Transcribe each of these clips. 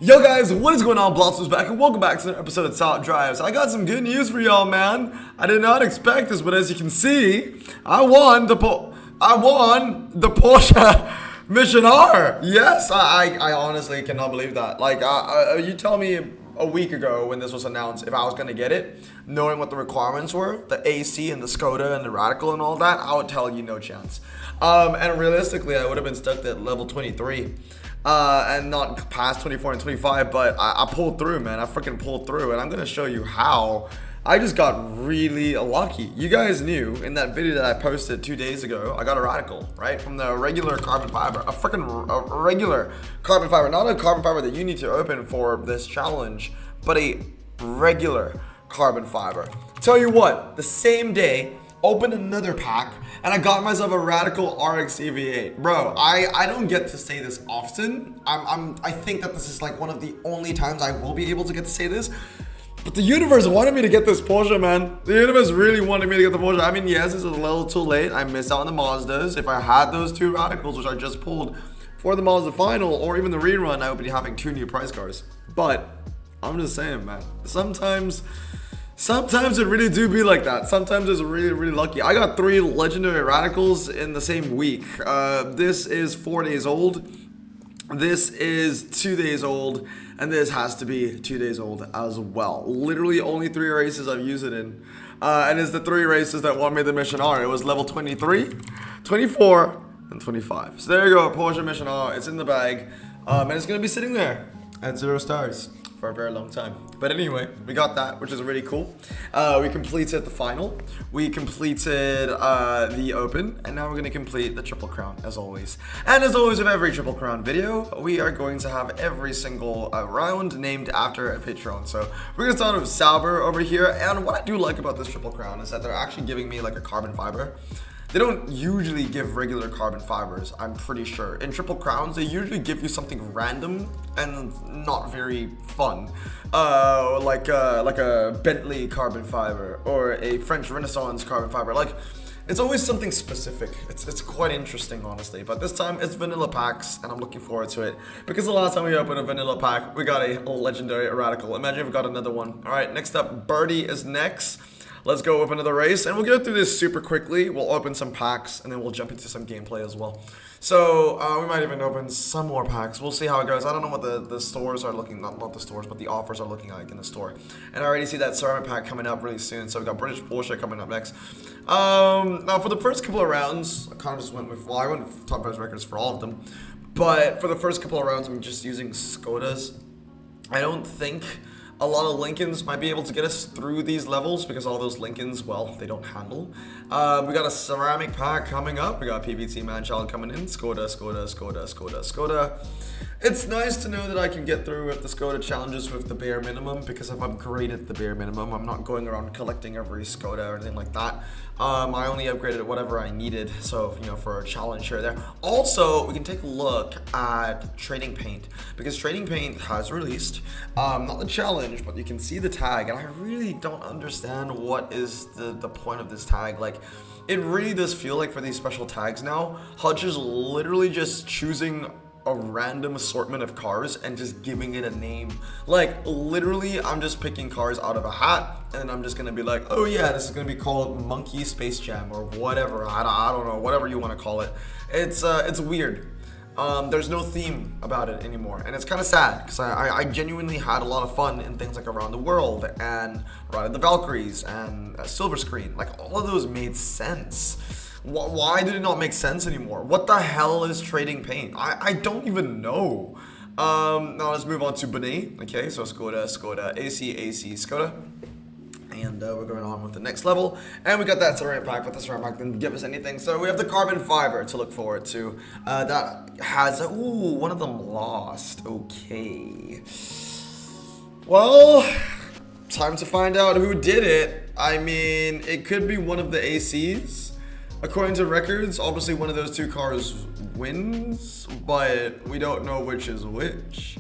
Yo guys, what is going on? Blossom's back and welcome back to another episode of Top Drives. I got some good news for y'all, man. I did not expect this, but as you can see, I won the Porsche Mission R. Yes, I honestly cannot believe that. Like, you tell me a week ago when this was announced if I was gonna get it, knowing what the requirements were, the AC and the Skoda and the Radical and all that, I would tell you no chance. And realistically, I would have been stuck at level 23. And not past 24 and 25, but I pulled through, man. I freaking pulled through, and I'm gonna show you how. I just got really lucky. You guys knew in that video that I posted 2 days ago, I got a Radical, right? From the regular carbon fiber, a regular carbon fiber, not a carbon fiber that you need to open for this challenge, but a regular carbon fiber. Tell you what, the same day, opened another pack, and I got myself a Radical RX EV8. Bro, I don't get to say this often. I think that this is like one of the only times I will be able to get to say this. But the universe wanted me to get this Porsche, man. The universe really wanted me to get the Porsche. I mean, yes, it's a little too late. I missed out on the Mazdas. If I had those two Radicals, which I just pulled for the Mazda final, or even the rerun, I would be having 2 new price cars. But I'm just saying, man. Sometimes it really do be like that. Sometimes it's really lucky. I got 3 legendary Radicals in the same week. This is 4 days old. This is 2 days old. And this has to be 2 days old as well. Literally only 3 races I've used it in. And it's the 3 races that won me the Mission R. It was level 23, 24, and 25. So there you go, Porsche Mission R. It's in the bag. And it's going to be sitting there at 0 stars. For a very long time. But anyway, we got that, which is really cool. We completed the final. We completed the open. And now we're going to complete the Triple Crown, as always. And as always with every Triple Crown video, we are going to have every single round named after a patron. So we're going to start with Sauber over here. And what I do like about this Triple Crown is that they're actually giving me like a carbon fiber. They don't usually give regular carbon fibers, I'm pretty sure. In Triple Crowns, they usually give you something random and not very fun. Like a Bentley carbon fiber or a French Renaissance carbon fiber. Like, it's always something specific. It's quite interesting, honestly. But this time, it's vanilla packs, and I'm looking forward to it. Because the last time we opened a vanilla pack, we got a legendary Radical. Imagine if we got another one. All right, next up, Birdie is next. Let's go with another race, and we'll go through this super quickly. We'll open some packs, and then we'll jump into some gameplay as well. So, we might even open some more packs. We'll see how it goes. I don't know what the stores are looking, not the stores, but the offers are looking like in the store. And I already see that ceramic pack coming up really soon, so we got British Porsche coming up next. Now, for the first couple of rounds, I kind of just went with, well, I went with top price records for all of them. But for the first couple of rounds, I'm just using Skodas. I don't think a lot of Lincolns might be able to get us through these levels because all those Lincolns, well, they don't handle. We got a ceramic pack coming up. We got PVT Manchild coming in. Skoda. It's nice to know that I can get through with the Skoda challenges with the bare minimum because I've upgraded the bare minimum. I'm not going around collecting every Skoda or anything like that. I only upgraded whatever I needed, so, you know, for a challenge here or there. Also, we can take a look at Trading Paint, because Trading Paint has released, not the challenge, but you can see the tag, and I really don't understand what is the point of this tag. Like, it really does feel like for these special tags now, Hutch is literally just choosing a random assortment of cars and just giving it a name. Like, literally, I'm just picking cars out of a hat, and I'm just gonna be like, oh yeah, this is gonna be called Monkey Space Jam or whatever. I don't know, whatever you want to call it. It's weird. There's no theme about it anymore, and it's kind of sad because I genuinely had a lot of fun in things like Around the World and Ride of the Valkyries and Silver Screen. Like, all of those made sense. Why did it not make sense anymore? What the hell is Trading Paint? I don't even know. Now let's move on to Benet. Okay, so Skoda, AC, Skoda. And we're going on with the next level. And we got that ceramic pack, but the ceramic pack didn't give us anything. So we have the carbon fiber to look forward to. That has, one of them lost. Okay. Well, time to find out who did it. I mean, it could be one of the ACs. According to records, obviously one of those 2 cars wins, but we don't know which is which.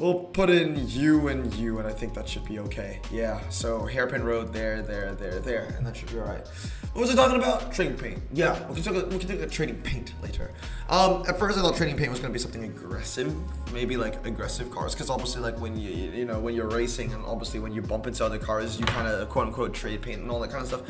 We'll put in U and U, and I think that should be okay. Yeah, so hairpin road there, there, there, there, and that should be all right. What was I talking about? Trading paint. Yeah, we can take a trading paint later. At first I thought trading paint was gonna be something aggressive, maybe like aggressive cars, because obviously like when you know when you're racing and obviously when you bump into other cars, you kind of quote unquote trade paint and all that kind of stuff.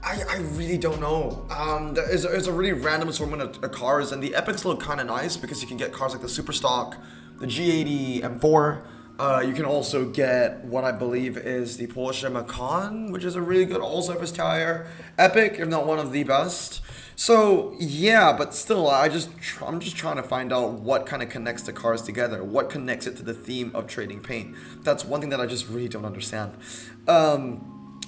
I really don't know. There's a really random assortment of cars, and the Epics look kind of nice because you can get cars like the Superstock, the G80 M4. You can also get what I believe is the Porsche Macan, which is a really good all-surface tire. Epic, if not one of the best. So yeah, but still, I'm just trying to find out what kind of connects the cars together. What connects it to the theme of trading paint? That's one thing that I just really don't understand.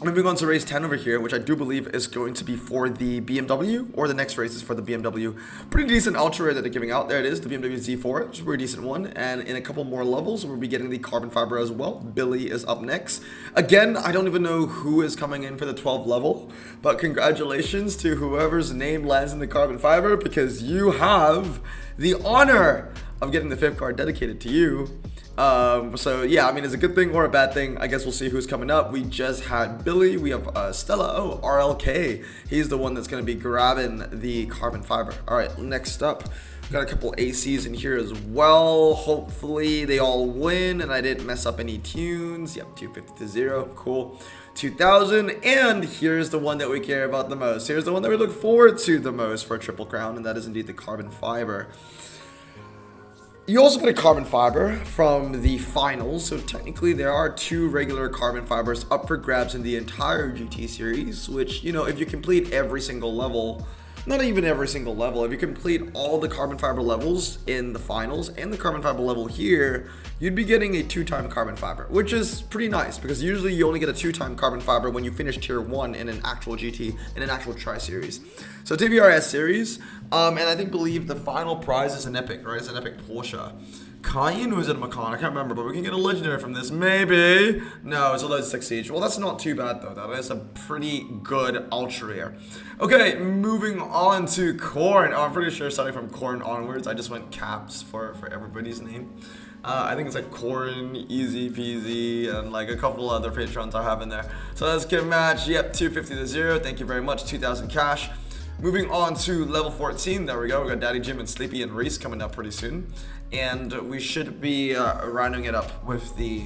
Moving on to race 10 over here, which I do believe is going to be for the BMW, or the next race is for the BMW. Pretty decent ultra that they're giving out. There it is, the BMW Z4. It's a pretty decent one. And in a couple more levels, we'll be getting the carbon fiber as well. Billy is up next. Again, I don't even know who is coming in for the 12th level, but congratulations to whoever's name lands in the carbon fiber, because you have the honor of getting the 5th card dedicated to you. So yeah, I mean, it's a good thing or a bad thing. I guess we'll see who's coming up. We just had Billy. We have Stella. Oh, RLK. He's the one that's going to be grabbing the carbon fiber. All right, next up, we've got a couple ACs in here as well. Hopefully they all win and I didn't mess up any tunes. Yep, 250 to 0. Cool. 2000. And here's the one that we care about the most. Here's the one that we look forward to the most for a Triple Crown, and that is indeed the carbon fiber. You also get a carbon fiber from the finals, so technically there are 2 regular carbon fibers up for grabs in the entire GT series, which, you know, if you complete every single level, not even every single level, if you complete all the carbon fiber levels in the finals and the carbon fiber level here, you'd be getting a 2-time carbon fiber, which is pretty nice because usually you only get a 2-time carbon fiber when you finish tier 1 in an actual GT, in an actual tri-series. So TBRS series, and I believe the final prize is an epic, right? It's an epic Porsche. Cayenne, or is it a Macan? I can't remember, but we can get a legendary from this, maybe. No, it's a Lotus 6 Siege. Well, that's not too bad though. That is a pretty good ultra rare. Okay, moving on to Corn. Oh, I'm pretty sure starting from Corn onwards, I just went caps for everybody's name. I think it's like Corn, Easy Peasy, and like a couple other patrons I have in there. So let's get a match. Yep, 250 to 0. Thank you very much. 2,000 cash. Moving on to level 14, there we go. We got Daddy Jim and Sleepy and Reese coming up pretty soon. And we should be rounding it up with the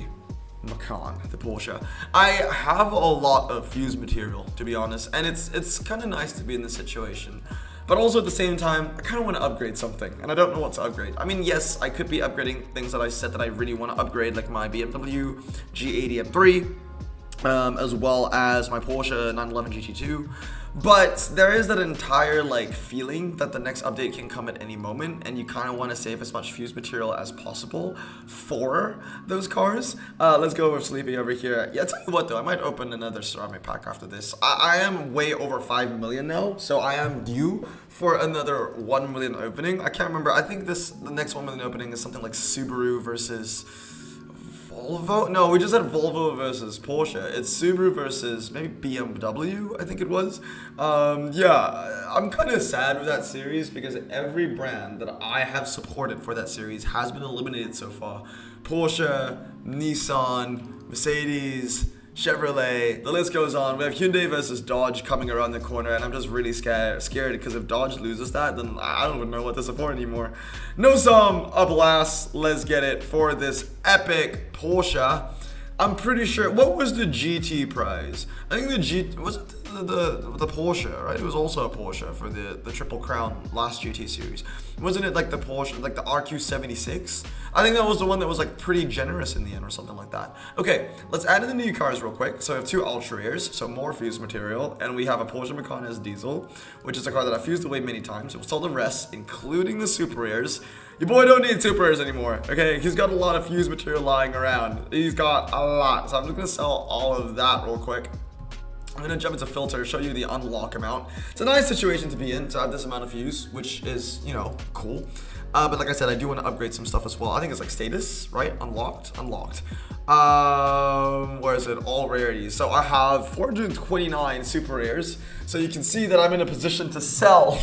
Macan, the Porsche. I have a lot of fuse material, to be honest, and it's kind of nice to be in this situation. But also at the same time, I kind of want to upgrade something, and I don't know what to upgrade. I mean, yes, I could be upgrading things that I said that I really want to upgrade, like my BMW G80 M3, as well as my Porsche 911 GT2. But there is that entire like feeling that the next update can come at any moment, and you kind of want to save as much fuse material as possible for those cars. Let's go with Sleepy over here. Yeah, tell you what though, I might open another ceramic pack after this. I am way over 5 million now, so I am due for another 1 million opening. I can't remember. I think the next 1 million opening is something like Subaru versus Volvo? No, we just had Volvo versus Porsche. It's Subaru versus maybe BMW, I think it was. Yeah, I'm kind of sad with that series because every brand that I have supported for that series has been eliminated so far. Porsche, Nissan, Mercedes, Chevrolet, the list goes on. We have Hyundai versus Dodge coming around the corner, and I'm just really scared because if Dodge loses that, then I don't even know what to support anymore. No sum, up last, let's get it for this epic Porsche. I'm pretty sure, what was the GT prize? I think was it the Porsche, right? It was also a Porsche for the Triple Crown last GT series. Wasn't it like the Porsche, like the RQ76? I think that was the one that was like pretty generous in the end or something like that. Okay, let's add in the new cars real quick. So we have 2 Ultra Rares, so more fuse material, and we have a Porsche Macan S Diesel, which is a car that I've fused away many times. It was all the rest, including the Super Rares. Your boy don't need Super Rares anymore, okay? He's got a lot of fuse material lying around. He's got a lot, so I'm just gonna sell all of that real quick. I'm gonna jump into filter, show you the unlock amount. It's a nice situation to be in, to have this amount of fuse, which is, you know, cool. But like I said, I do want to upgrade some stuff as well. I think it's like status, right? Unlocked. Where is it? All rarities. So I have 429 super rares. So you can see that I'm in a position to sell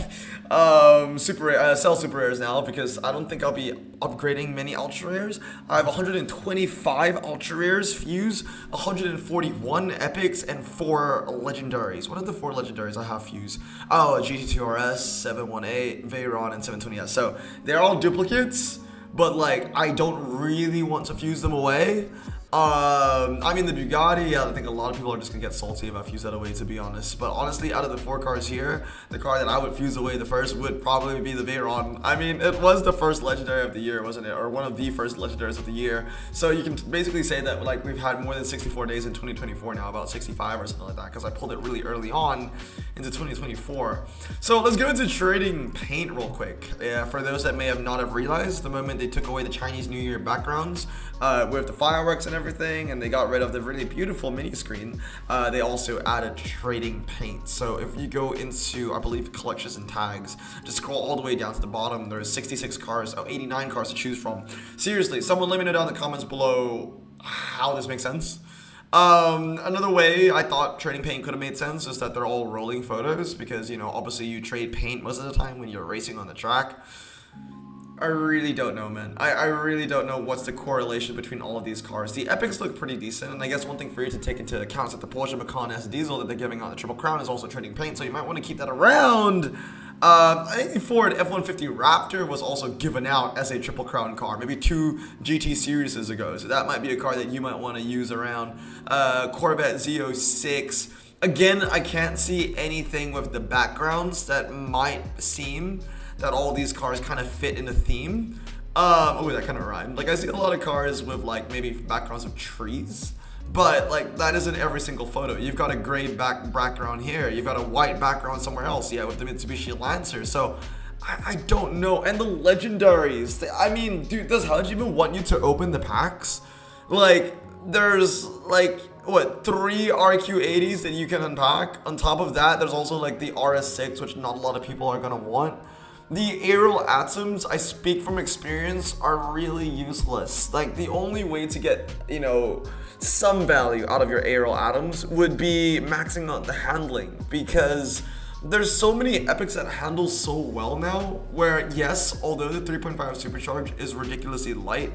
super rares now, because I don't think I'll be upgrading many ultra rares. I have 125 ultra rares fuse, 141 epics, and 4 legendaries. What are the 4 legendaries I have fuse? Oh, GT2RS, 718, Veyron, and 720S. So they're all duplicates, but like I don't really want to fuse them away. I mean, the Bugatti, I think a lot of people are just gonna get salty if I fuse that away, to be honest. But honestly, out of the 4 cars here, the car that I would fuse away the first would probably be the Veyron. I mean, it was the first legendary of the year, wasn't it? Or one of the first legendaries of the year. So you can basically say that like we've had more than 64 days in 2024 now, about 65 or something like that, because I pulled it really early on into 2024. So let's go into trading paint real quick. Yeah, for those that may have not have realized, the moment they took away the Chinese New Year backgrounds with the fireworks and everything, and they got rid of the really beautiful mini screen, they also added trading paint. So if you go into, I believe, collections and tags, just scroll all the way down to the bottom, there's 66 cars, 89 cars to choose from. Seriously, someone let me know down in the comments below how this makes sense. Another way I thought trading paint could have made sense is that they're all rolling photos, because, you know, obviously you trade paint most of the time when you're racing on the track. I really don't know, man. I really don't know what's the correlation between all of these cars. The Epics look pretty decent, and I guess one thing for you to take into account is that the Porsche Macan S Diesel that they're giving out the Triple Crown is also trading paint, so you might want to keep that around. I think the Ford F-150 Raptor was also given out as a Triple Crown car, maybe 2 GT series ago, so that might be a car that you might want to use around. Corvette Z06. Again, I can't see anything with the backgrounds that might seem that all these cars kind of fit in a theme. Oh, that kind of rhymed. Like, I see a lot of cars with like maybe backgrounds of trees, but like that isn't every single photo. You've got a gray background here, you've got a white background somewhere else, yeah, with the Mitsubishi Lancer. So I don't know. And the legendaries, I mean, dude, does HUD even want you to open the packs? Like, there's like what, 3 RQ80s that you can unpack. On top of that, there's also like the RS6, which not a lot of people are gonna want. The aerial atoms, I speak from experience, are really useless. Like, the only way to get, you know, some value out of your aerial atoms would be maxing out the handling, because there's so many epics that handle so well now, where yes, although the 3.5 supercharge is ridiculously light,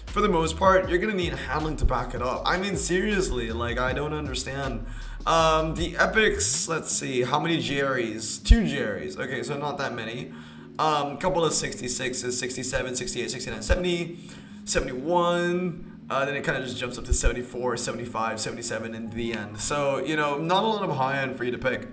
for the most part, you're gonna need handling to back it up. I mean, seriously, like, I don't understand. The epics, let's see, how many Jerry's? 2 Jerry's, okay, so not that many. Couple of 66s, 67, 68, 69, 70, 71, then it kind of just jumps up to 74, 75, 77 in the end. So, you know, not a lot of high end for you to pick.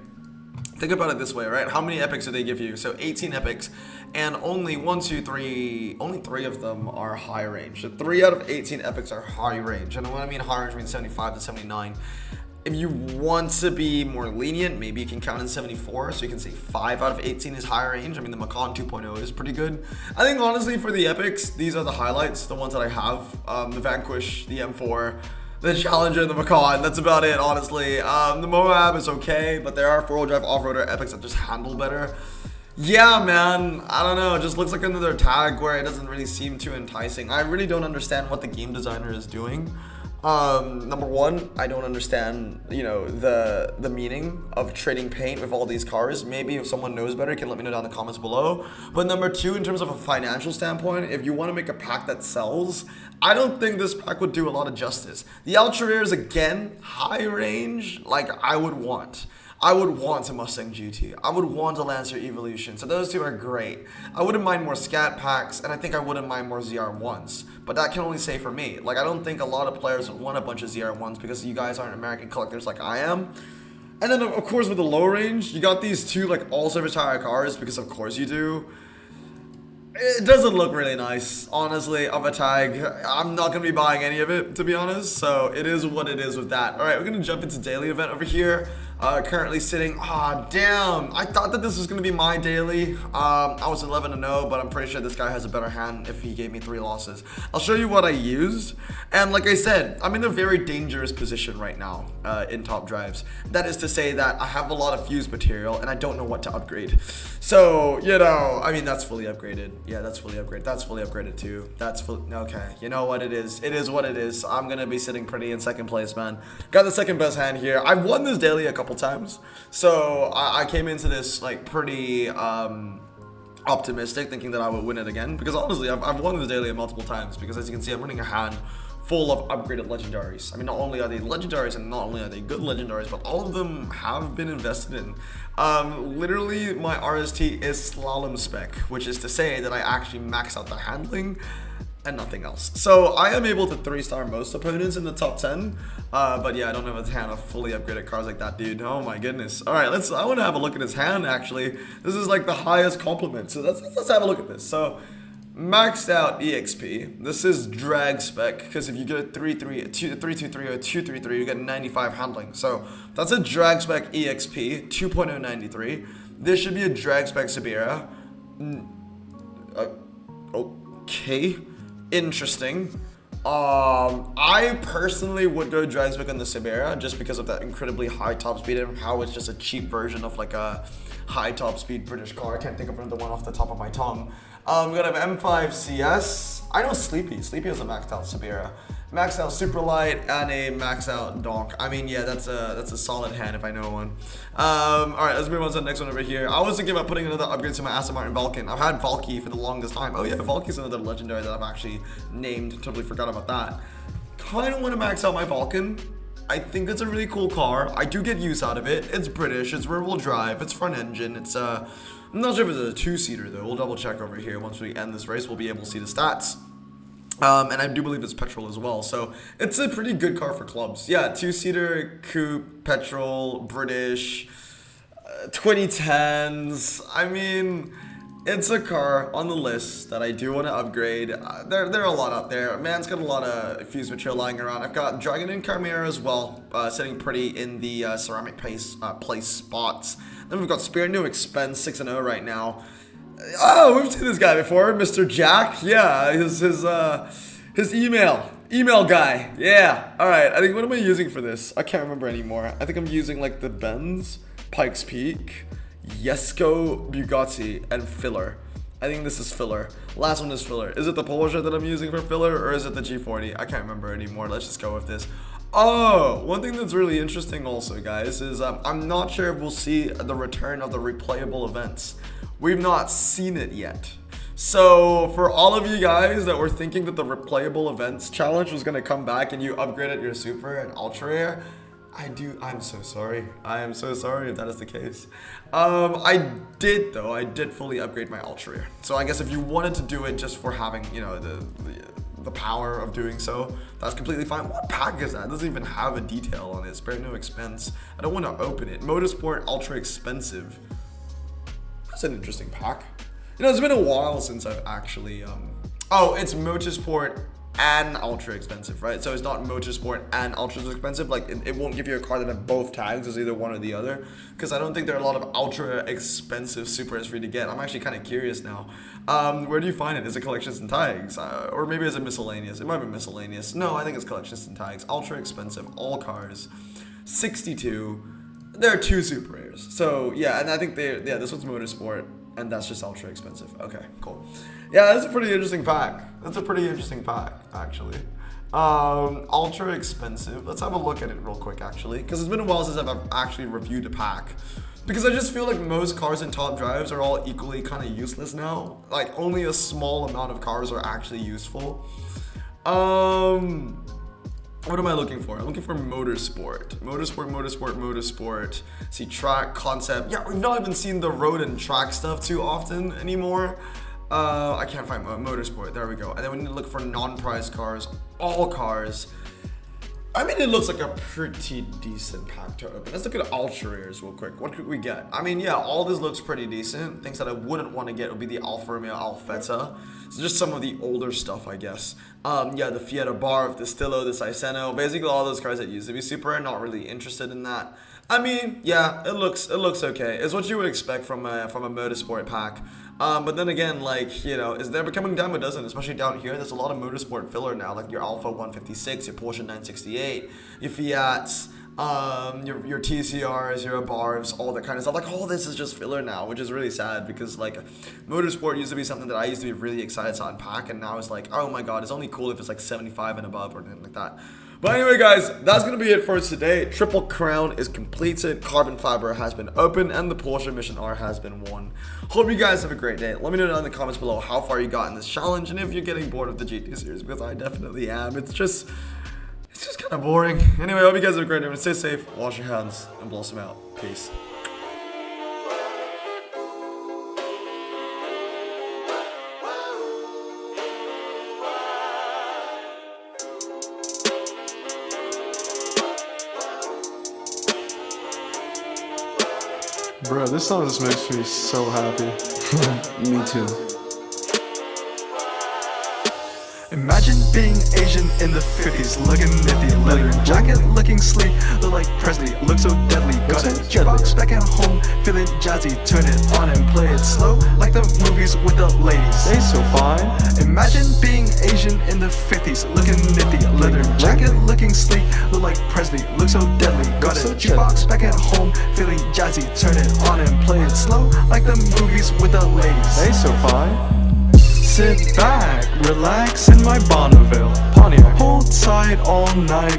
Think about it this way, right? How many epics do they give you? So 18 epics, and only 3 of them are high range. So 3 out of 18 epics are high range. And when I mean high range, I mean 75 to 79. If you want to be more lenient, maybe you can count in 74, so you can say 5 out of 18 is high range. I mean, the Macan 2.0 is pretty good. I think, honestly, for the epics, these are the highlights, the ones that I have. The Vanquish, the M4, the Challenger, and the Macan. That's about it, honestly. The Moab is okay, but there are 4-wheel drive off-roader epics that just handle better. Yeah, man, I don't know, it just looks like another tag where it doesn't really seem too enticing. I really don't understand what the game designer is doing. Number one, I don't understand, you know, the meaning of trading paint with all these cars. Maybe if someone knows better, can let me know down in the comments below. But number two, in terms of a financial standpoint, if you want to make a pack that sells, I don't think this pack would do a lot of justice. The Ultra Rares, again, high range, like I would want. I would want a Mustang GT. I would want a Lancer Evolution. So those two are great. I wouldn't mind more scat packs, and I think I wouldn't mind more ZR1s. But that can only say for me. Like, I don't think a lot of players would want a bunch of ZR1s because you guys aren't American collectors like I am. And then, of course, with the low range, you got these two, like, all-service tire cars because, of course, you do. It doesn't look really nice, honestly, of a tag. I'm not going to be buying any of it, to be honest. So it is what it is with that. All right, we're going to jump into daily event over here. Currently sitting, damn, I thought that this was going to be my daily. I was 11-0, but I'm pretty sure this guy has a better hand if he gave me 3 losses. I'll show you what I used. And like I said, I'm in a very dangerous position right now in top drives. That is to say that I have a lot of fuse material and I don't know what to upgrade. So, you know, I mean, that's fully upgraded. Yeah, that's fully upgraded. That's fully upgraded too. That's fully, okay. You know what it is? It is what it is. I'm going to be sitting pretty in second place, man. Got the second best hand here. I've won this daily a couple times. So I came into this like pretty optimistic, thinking that I would win it again. Because honestly, I've won this daily multiple times. Because as you can see, I'm running a hand full of upgraded legendaries. I mean, not only are they legendaries and not only are they good legendaries, but all of them have been invested in. Literally, my RST is slalom spec, which is to say that I actually max out the handling and nothing else. So I am able to 3-star most opponents in the top 10. But yeah, I don't have a hand of fully upgraded cars like that, dude. Oh my goodness. All right, I want to have a look at his hand, actually. This is like the highest compliment. So let's have a look at this. So maxed out EXP. This is drag spec, because if you get a 323 or 233, you get 95 handling. So that's a drag spec EXP, 2.093. This should be a drag spec Siberia. Okay. Interesting. I personally would go drag spec on the Siberia just because of that incredibly high top speed and how it's just a cheap version of like a high top speed British car. I can't think of another one off the top of my tongue. We got an M5 CS. I know Sleepy. Sleepy has a maxed out Siberia, maxed out Superlight, and a maxed out Donk. I mean, yeah, that's a solid hand if I know one. All right, let's move on to the next one over here. I was thinking about putting another upgrade to my Aston Martin Vulcan. I've had Valky for the longest time. Oh yeah, Valky's another legendary that I've actually named. Totally forgot about that. Kind of want to max out my Vulcan. I think it's a really cool car. I do get use out of it. It's British. It's rear-wheel drive. It's front engine. It's I'm not sure if it's a 2-seater though. We'll double check over here. Once we end this race, we'll be able to see the stats. And I do believe it's petrol as well. So it's a pretty good car for clubs. Yeah, 2-seater, coupe, petrol, British, 2010s. I mean, it's a car on the list that I do want to upgrade. There are a lot out there. Man's got a lot of fuse material lying around. I've got Dragon and Chimera as well, sitting pretty in the ceramic place spots. Then we've got Spirit New Expense 6-0 right now. Oh, we've seen this guy before, Mr. Jack. Yeah, his email guy. Yeah. All right. I think what am I using for this? I can't remember anymore. I think I'm using like the Benz, Pikes Peak, Jesko, Bugatti, and filler. I think this is filler. Last one is filler. Is it the Porsche that I'm using for filler, or is it the G40? I can't remember anymore. Let's just go with this. Oh, one thing that's really interesting also, guys, is I'm not sure if we'll see the return of the replayable events. We've not seen it yet. So for all of you guys that were thinking that the replayable events challenge was going to come back and you upgraded your super and ultra rare, I'm so sorry. I am so sorry if that is the case. I did fully upgrade my ultra rare. So I guess if you wanted to do it just for having, you know, the power of doing so, that's completely fine. What pack is that? It doesn't even have a detail on it. Spare no expense. I don't want to open it. Motorsport Ultra Expensive. That's an interesting pack. You know, it's been a while since I've actually, oh, it's Motorsport and Ultra Expensive, right? So it's not Motorsport and Ultra Expensive. Like, it won't give you a car that have both tags as either one or the other, because I don't think there are a lot of Ultra Expensive Supers for you to get. I'm actually kind of curious now. Where do you find it? Is it Collections and Tags? Or maybe is it Miscellaneous? It might be Miscellaneous. No, I think it's Collections and Tags. Ultra Expensive, all cars, 62. There are 2 super rares. So yeah, and I think this one's Motorsport, and that's just Ultra Expensive. Okay, cool. Yeah, that's a pretty interesting pack. That's a pretty interesting pack, actually. Ultra Expensive. Let's have a look at it real quick, actually, because it's been a while since I've actually reviewed a pack. Because I just feel like most cars in top drives are all equally kind of useless now. Like, only a small amount of cars are actually useful. What am I looking for? I'm looking for Motorsport. Motorsport. See, track, concept. Yeah, we've not even seen the road and track stuff too often anymore. I can't find Motorsport. There we go. And then we need to look for non-prize cars. All cars. I mean, it looks like a pretty decent pack to open. Let's look at ultra rares real quick. What could we get? I mean, yeah, all this looks pretty decent. Things that I wouldn't want to get would be the Alfa Romeo Alfetta. So just some of the older stuff, I guess. Yeah, the Fiat Barf, the Stillo, the Saiseno. Basically, all those cars that used to be super rare. Not really interested in that. I mean, yeah, it looks okay. It's what you would expect from a motorsport pack. But then again, like, is they're becoming dime a dozen, especially down here. There's a lot of motorsport filler now, like your Alpha 156, your Porsche 968, your Fiats, your TCRs, your Abarths, all that kind of stuff. Like all this is just filler now, which is really sad because like motorsport used to be something that I used to be really excited to unpack, and now it's like, oh my god, it's only cool if it's like 75 and above or anything like that. But anyway, guys, that's going to be it for today. Triple Crown is completed, Carbon Fiber has been opened, and the Porsche Mission R has been won. Hope you guys have a great day. Let me know down in the comments below how far you got in this challenge, and if you're getting bored of the GT series, because I definitely am. It's just kind of boring. Anyway, I hope you guys have a great day. Stay safe, wash your hands, and blossom out. Peace. Bro, this song just makes me so happy. Me too. Imagine being Asian in the 50s, looking nifty, leather jacket, looking sleek, look like Presley, look so deadly. Got a jukebox back at home, feeling jazzy, turn it on and play it slow, like the movies with the ladies. They so fine. Imagine being Asian in the 50s, looking nifty, leather jacket, looking sleek, look like Presley, look so deadly. Got a jukebox back at home, feeling jazzy, turn it on and play it slow, like the movies with the ladies. They so fine. Sit back, relax in my Bonneville Pontiac. Hold tight all night.